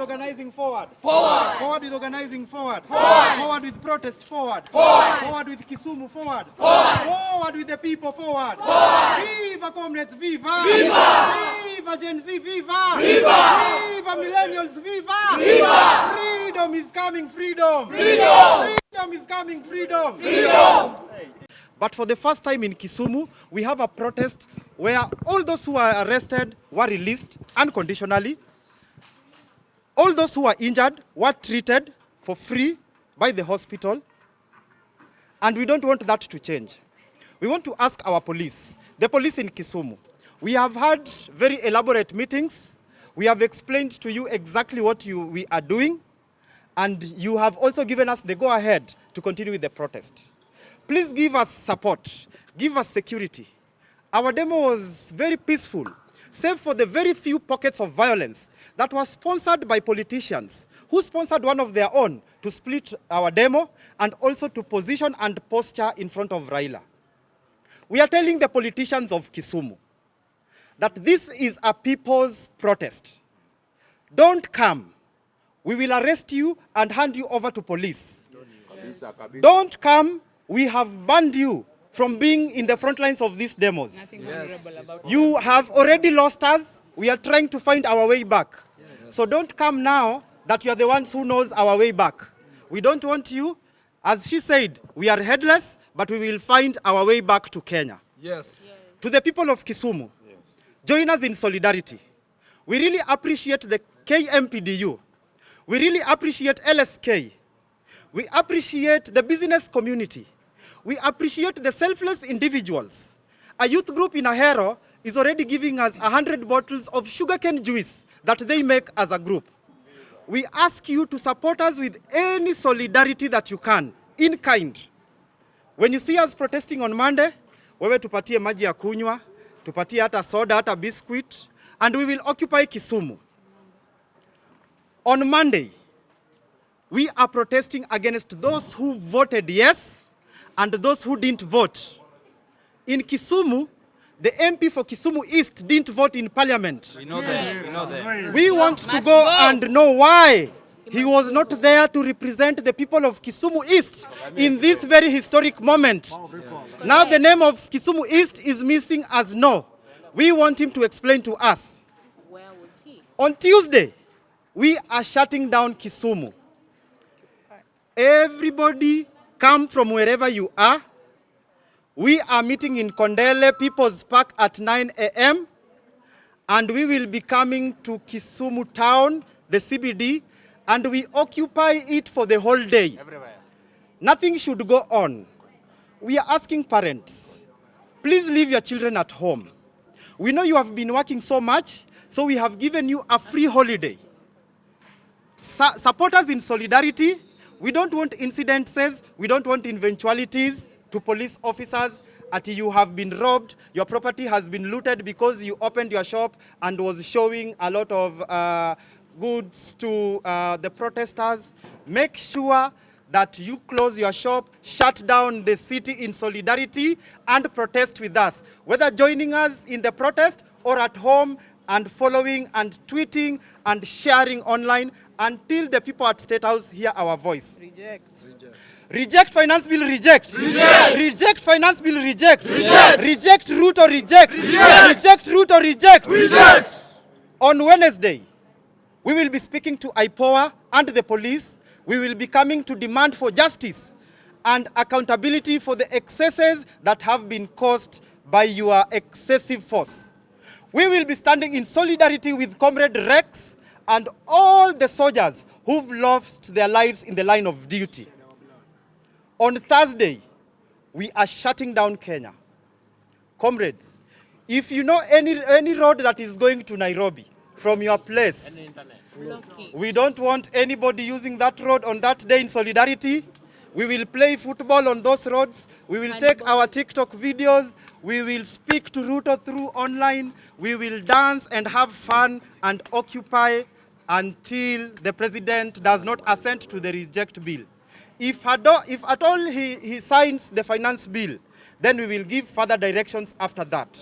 organizing, forward. Forward. Forward with organizing, forward. Forward. Forward with protest, forward. Forward. Forward with Kisumu, forward. Forward. Forward with the people, forward. Forward. Viva comrades, viva. Viva. Viva Gen Z, viva. Viva. Viva millennials, viva. Viva. Freedom is coming, freedom. Freedom. Freedom is coming, freedom. Freedom. But for the first time in Kisumu, we have a protest where all those who are arrested were released unconditionally. All those who were injured were treated for free by the hospital. And we don't want that to change. We want to ask our police, the police in Kisumu. We have had very elaborate meetings. We have explained to you exactly what we are doing. And you have also given us the go-ahead to continue with the protest. Please give us support, give us security. Our demo was very peaceful, save for the very few pockets of violence that was sponsored by politicians who sponsored one of their own to split our demo and also to position and posture in front of Raila. We are telling the politicians of Kisumu that this is a people's protest. Don't come. We will arrest you and hand you over to police. Don't come. We have banned you from being in the front lines of these demos. You have already lost us. We are trying to find our way back. So don't come now that you are the ones who knows our way back. We don't want you. As she said, we are headless, but we will find our way back to Kenya. To the people of Kisumu, join us in solidarity. We really appreciate the KMPDU. We really appreciate LSK. We appreciate the business community. We appreciate the selfless individuals. A youth group in Ahero is already giving us 100 bottles of sugarcane juice that they make as a group. We ask you to support us with any solidarity that you can, in kind. When you see us protesting on Monday, wewe tupatie maji ya kunywa, tupatie hata soda, hata biscuit, and we will occupy Kisumu. On Monday, we are protesting against those who voted yes and those who didn't vote. In Kisumu, the MP for Kisumu East didn't vote in parliament. We know that. We know that. We want to go and know why he was not there to represent the people of Kisumu East in this very historic moment. Now the name of Kisumu East is missing as no. We want him to explain to us. Where was he? On Tuesday, we are shutting down Kisumu. Everybody come from wherever you are. We are meeting in Kondele People's Park at 9 a.m. and we will be coming to Kisumu town, the CBD, and we occupy it for the whole day. Everywhere. Nothing should go on. We are asking parents, please leave your children at home. We know you have been working so much, so we have given you a free holiday. Support us in solidarity. We don't want incidences. We don't want eventualities to police officers that you have been robbed, your property has been looted because you opened your shop and was showing a lot of goods to the protesters. Make sure that you close your shop, shut down the city in solidarity, and protest with us, whether joining us in the protest or at home and following and tweeting and sharing online until the people at State House hear our voice. Reject finance bill, reject. Reject. Reject finance bill, reject. Reject. Reject root or reject. Reject. Reject root or reject. Reject. On Wednesday, we will be speaking to IPOA and the police. We will be coming to demand for justice and accountability for the excesses that have been caused by your excessive force. We will be standing in solidarity with Comrade Rex and all the soldiers who've lost their lives in the line of duty. On Thursday, we are shutting down Kenya. Comrades, if you know any road that is going to Nairobi from your place, we don't want anybody using that road on that day in solidarity. We will play football on those roads. We will take our TikTok videos. We will speak to Ruto through online. We will dance and have fun and occupy until the president does not assent to the reject bill. If at all he signs the finance bill, then we will give further directions after that.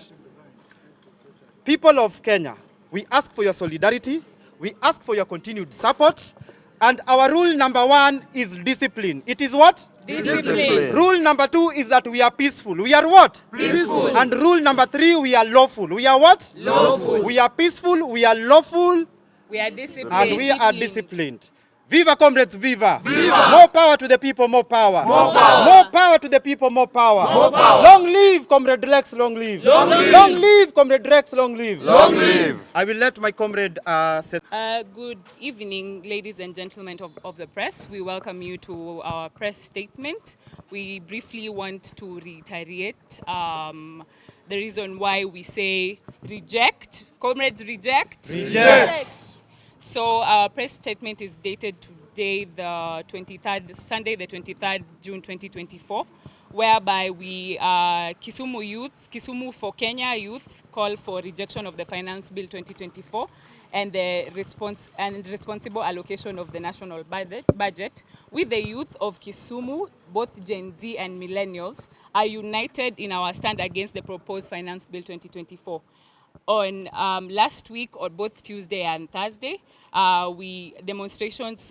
People of Kenya, we ask for your solidarity. We ask for your continued support. And our rule number 1 is discipline. It is what? Discipline. Rule number 2 is that we are peaceful. We are what? Peaceful. And rule number 3, we are lawful. We are what? Lawful. We are peaceful, we are lawful, We are disciplined. and we are disciplined. Viva, comrades, viva. Viva. More power to the people, more power. More power. More power to the people, more power. More power. Long live, Comrade Rex, long live. Long live. Long live, Comrade Rex, long live. Long live. I will let my comrade say. Good evening, ladies and gentlemen of the press. We welcome you to our press statement. We briefly want to reiterate the reason why we say reject. Comrades, reject. Reject. So our press statement is dated today, the 23rd, Sunday, the 23rd June 2024, whereby we, Kisumu youth, Kisumu for Kenya youth, call for rejection of the Finance Bill 2024 and the responsible allocation of the national budget. With the youth of Kisumu, both Gen Z and millennials are united in our stand against the proposed Finance Bill 2024. On last week, on both Tuesday and Thursday, demonstrations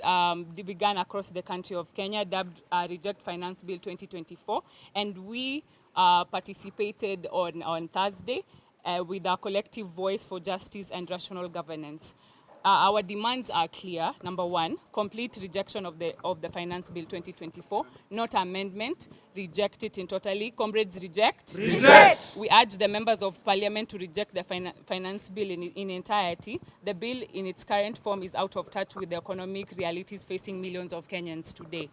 began across the country of Kenya, dubbed Reject Finance Bill 2024, and we participated on Thursday with our collective voice for justice and rational governance. Our demands are clear. Number 1, complete rejection of the Finance Bill 2024, not amendment. Reject it in totally. Comrades, reject. Reject. We urge the members of Parliament to reject the Finance Bill in entirety. The bill in its current form is out of touch with the economic realities facing millions of Kenyans today.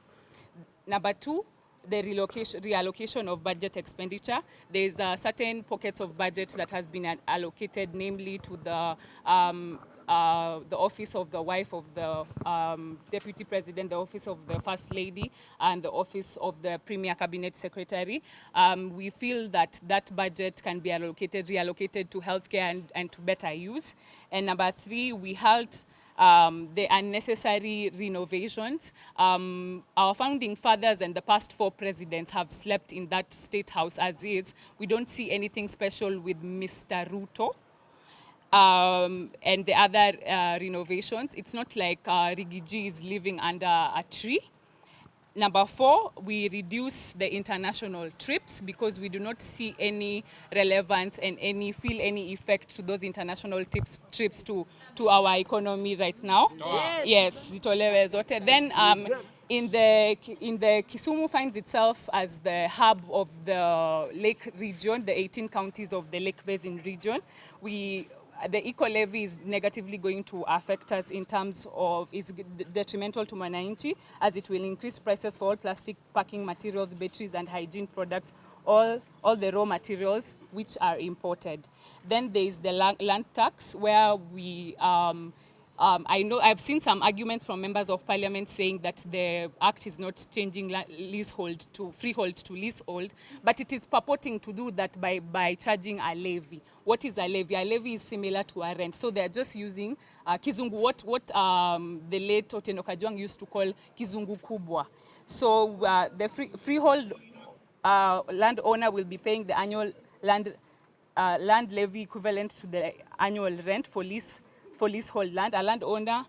Number 2, the reallocation of budget expenditure. There's certain pockets of budget that has been allocated, namely to the office of the wife of the Deputy President, the office of the First Lady, and the office of the Premier Cabinet Secretary. We feel that that budget can be reallocated to healthcare and to better use. And number 3, we halt the unnecessary renovations. Our founding fathers and the past 4 presidents have slept in that state house as is. We don't see anything special with Mr. Ruto. And the other renovations. It's not like Rigiji is living under a tree. Number 4, we reduce the international trips because we do not see any relevance and feel any effect to those international trips to our economy right now. Yes, zitolewe zote. Then in the Kisumu finds itself as the hub of the Lake region, the 18 counties of the Lake Basin region. The eco-levy is negatively going to affect us in terms of it's detrimental to Mwananchi, as it will increase prices for all plastic packing materials, batteries and hygiene products, all the raw materials which are imported. Then there is the land tax, where we I know I've seen some arguments from members of parliament saying that the act is not changing leasehold to freehold to leasehold, but it is purporting to do that by charging a levy. What is a levy? A levy is similar to a rent. So they're just using kizungu, what the late Otieno Kajwang used to call kizungu kubwa. So the freehold landowner will be paying the annual land levy equivalent to the annual rent for leasehold land. A landowner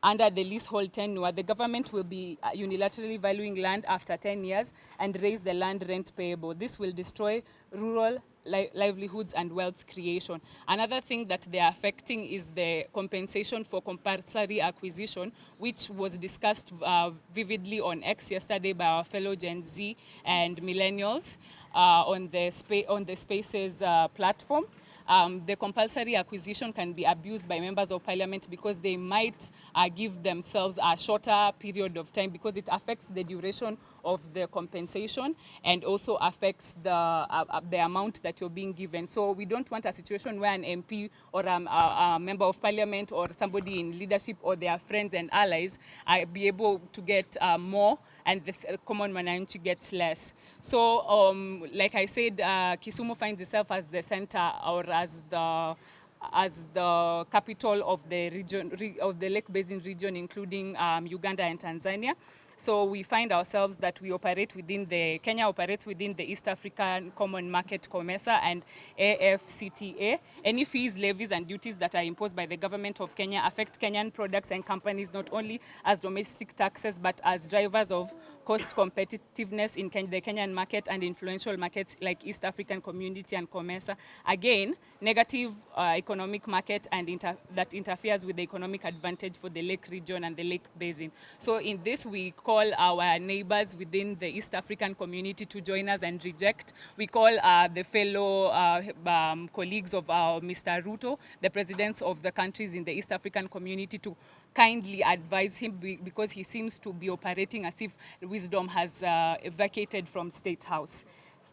under the leasehold tenure, the government will be unilaterally valuing land after 10 years and raise the land rent payable. This will destroy rural livelihoods and wealth creation. Another thing that they are affecting is the compensation for compulsory acquisition, which was discussed vividly on X yesterday by our fellow Gen Z and millennials on the Spaces platform. The compulsory acquisition can be abused by members of parliament because they might give themselves a shorter period of time because it affects the duration of the compensation and also affects the amount that you're being given. So we don't want a situation where an MP or a member of parliament or somebody in leadership or their friends and allies be able to get more and the common Mwananchi gets less. So, like I said, Kisumu finds itself as the center or as the capital of the region, of the Lake Basin region, including Uganda and Tanzania. So we find ourselves that Kenya operates within the East African Common Market COMESA and AfCFTA. Any fees, levies, and duties that are imposed by the government of Kenya affect Kenyan products and companies not only as domestic taxes but as drivers of cost competitiveness in the Kenyan market and influential markets like East African Community and COMESA. Again, negative economic market and that interferes with the economic advantage for the Lake region and the Lake Basin. So in this, we call our neighbors within the East African community to join us and reject. We call the fellow colleagues of Mr. Ruto, the presidents of the countries in the East African community, to kindly advise him because he seems to be operating as if wisdom has vacated from State House.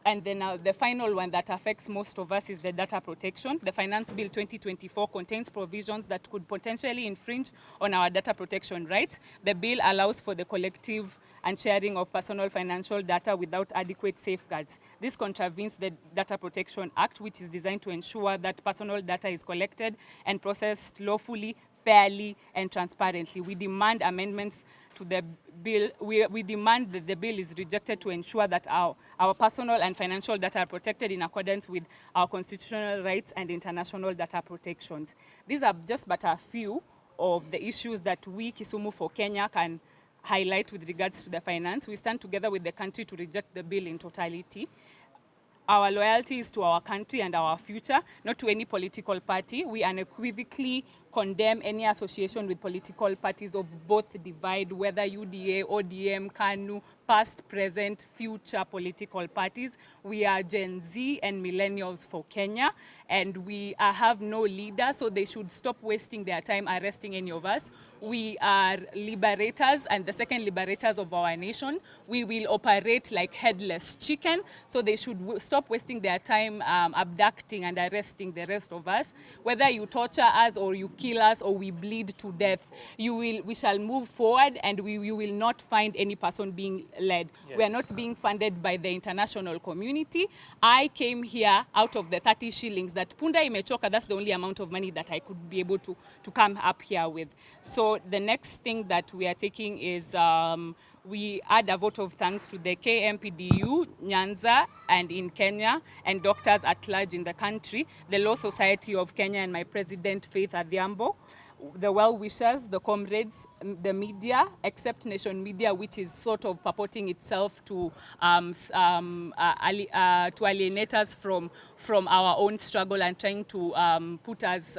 And then the final one that affects most of us is the data protection. The Finance Bill 2024 contains provisions that could potentially infringe on our data protection rights. The bill allows for the collective and sharing of personal financial data without adequate safeguards. This contravenes the Data Protection Act, which is designed to ensure that personal data is collected and processed lawfully, fairly, and transparently. We demand amendments to the bill. We demand that the bill is rejected to ensure that our personal and financial data are protected in accordance with our constitutional rights and international data protections. These are just but a few of the issues that we, Kisumu for Kenya, can highlight with regards to the finance. We stand together with the country to reject the bill in totality. Our loyalty is to our country and our future, not to any political party. We unequivocally condemn any association with political parties of both divide, whether UDA, ODM, KANU, past, present, future political parties. We are Gen Z and millennials for Kenya, and we have no leader, so they should stop wasting their time arresting any of us. We are liberators and the second liberators of our nation. We will operate like headless chicken, so they should stop wasting their time abducting and arresting the rest of us. Whether you torture us or you kill us or we bleed to death, we shall move forward, and you will not find any person being led. Yes. We are not being funded by the international community. I came here out of the 30 shillings that Punda imechoka. That's the only amount of money that I could be able to come up here with. So the next thing that we are taking is we add a vote of thanks to the KMPDU, Nyanza, and in Kenya, and doctors at large in the country, the Law Society of Kenya, and my president, Faith Adhiambo, the well-wishers, the comrades, the media, except Nation Media, which is sort of purporting itself to alienate us from our own struggle and trying to put us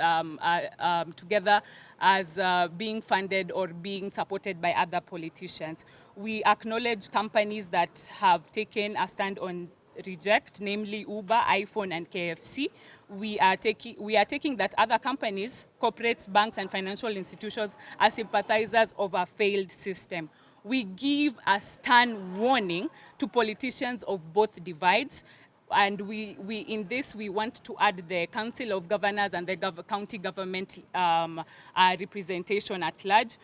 together as being funded or being supported by other politicians. We acknowledge companies that have taken a stand on reject, namely Uber, iPhone, and KFC. We are taking that other companies, corporates, banks, and financial institutions are sympathizers of a failed system. We give a stern warning to politicians of both divides. And we in this, we want to add the Council of Governors and the county government representation at large.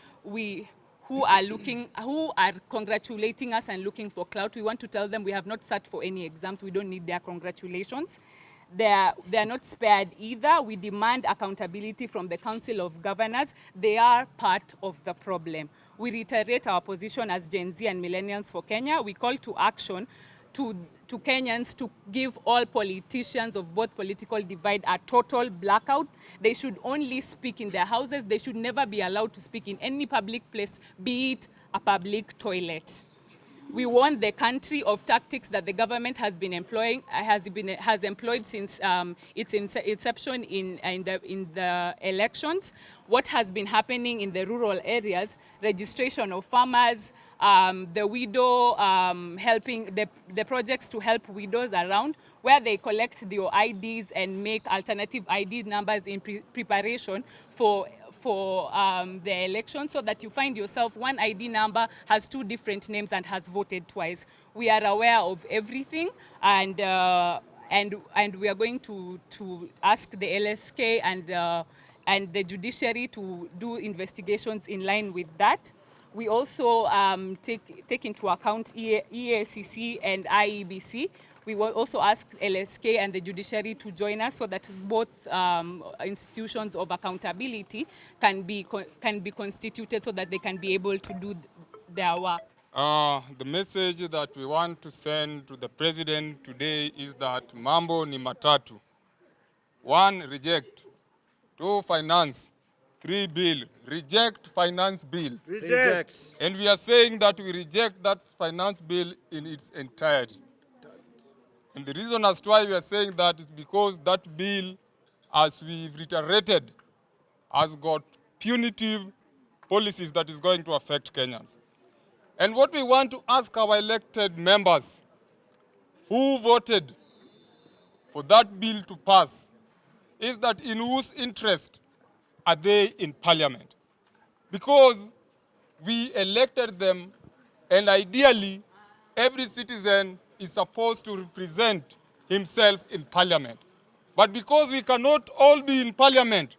Who are congratulating us and looking for clout. We want to tell them we have not sat for any exams. We don't need their congratulations. They are not spared either. We demand accountability from the Council of Governors. They are part of the problem. We reiterate our position as Gen Z and millennials for Kenya. We call to action to Kenyans to give all politicians of both political divide a total blackout. They should only speak in their houses. They should never be allowed to speak in any public place, be it a public toilet. We warn the country of tactics that the government has been employing, has employed since its inception in the elections. What has been happening in the rural areas, registration of farmers, the widow helping the projects to help widows around, where they collect your IDs and make alternative ID numbers in preparation for the election, so that you find yourself one ID number has two different names and has voted twice. We are aware of everything, and we are going to ask the LSK and the judiciary to do investigations in line with that. We also take into account EACC and IEBC. We will also ask LSK and the judiciary to join us so that both institutions of accountability can be constituted so that they can be able to do their work. The message that we want to send to the president today is that mambo ni matatu. 1, reject. 2, finance. 3, bill. Reject finance bill. Reject. And we are saying that we reject that finance bill in its entirety. And the reason as to why we are saying that is because that bill, as we've reiterated, has got punitive policies that is going to affect Kenyans. And what we want to ask our elected members who voted for that bill to pass is that in whose interest are they in parliament? Because we elected them, and ideally every citizen is supposed to represent himself in parliament. But because we cannot all be in parliament,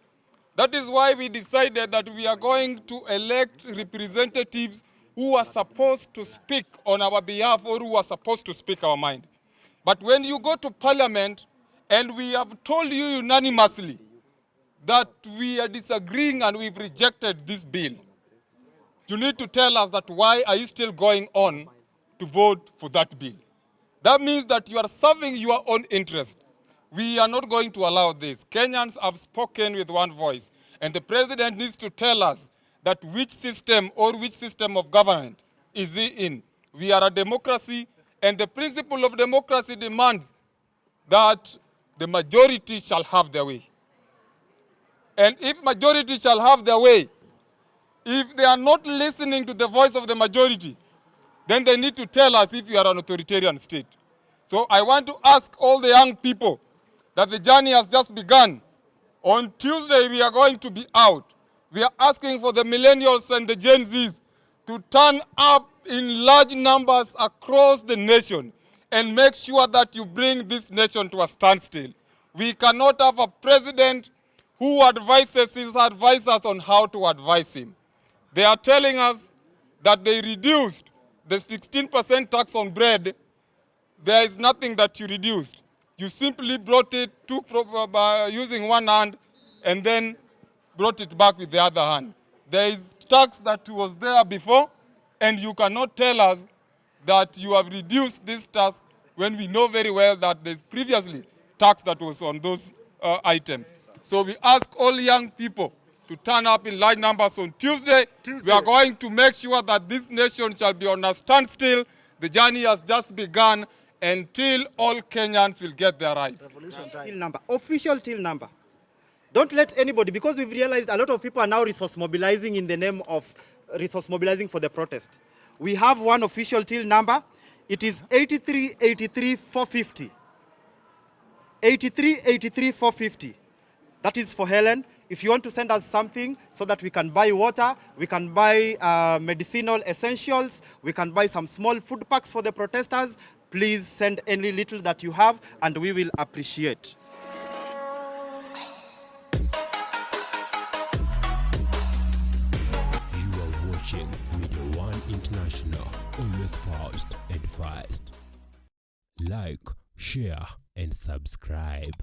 that is why we decided that we are going to elect representatives who are supposed to speak on our behalf or who are supposed to speak our mind. But when you go to parliament and we have told you unanimously that we are disagreeing and we've rejected this bill, you need to tell us that why are you still going on to vote for that bill? That means that you are serving your own interest. We are not going to allow this. Kenyans have spoken with one voice, and the president needs to tell us that which system or which system of government is he in. We are a democracy, and the principle of democracy demands that the majority shall have their way. And if majority shall have their way, if they are not listening to the voice of the majority, then they need to tell us if you are an authoritarian state. So I want to ask all the young people that the journey has just begun. On Tuesday, we are going to be out. We are asking for the millennials and the Gen Zs to turn up in large numbers across the nation and make sure that you bring this nation to a standstill. We cannot have a president who advises his advisors on how to advise him. They are telling us that they reduced the 16% tax on bread. There is nothing that you reduced. You simply brought it, took by using one hand, and then brought it back with the other hand. There is tax that was there before, and you cannot tell us that you have reduced this tax when we know very well that there's previously tax that was on those items. So we ask all young people to turn up in large numbers on Tuesday. We are going to make sure that this nation shall be on a standstill. The journey has just begun until all Kenyans will get their rights. Till number, official till number. Don't let anybody, because we've realized a lot of people are now resource mobilizing in the name of resource mobilizing for the protest. We have one official till number. It is 8383-450. 8383-450. That is for Helen. If you want to send us something so that we can buy water, we can buy medicinal essentials, we can buy some small food packs for the protesters, please send any little that you have and we will appreciate. You are watching Media One International, always fast and fast. Like, share and subscribe.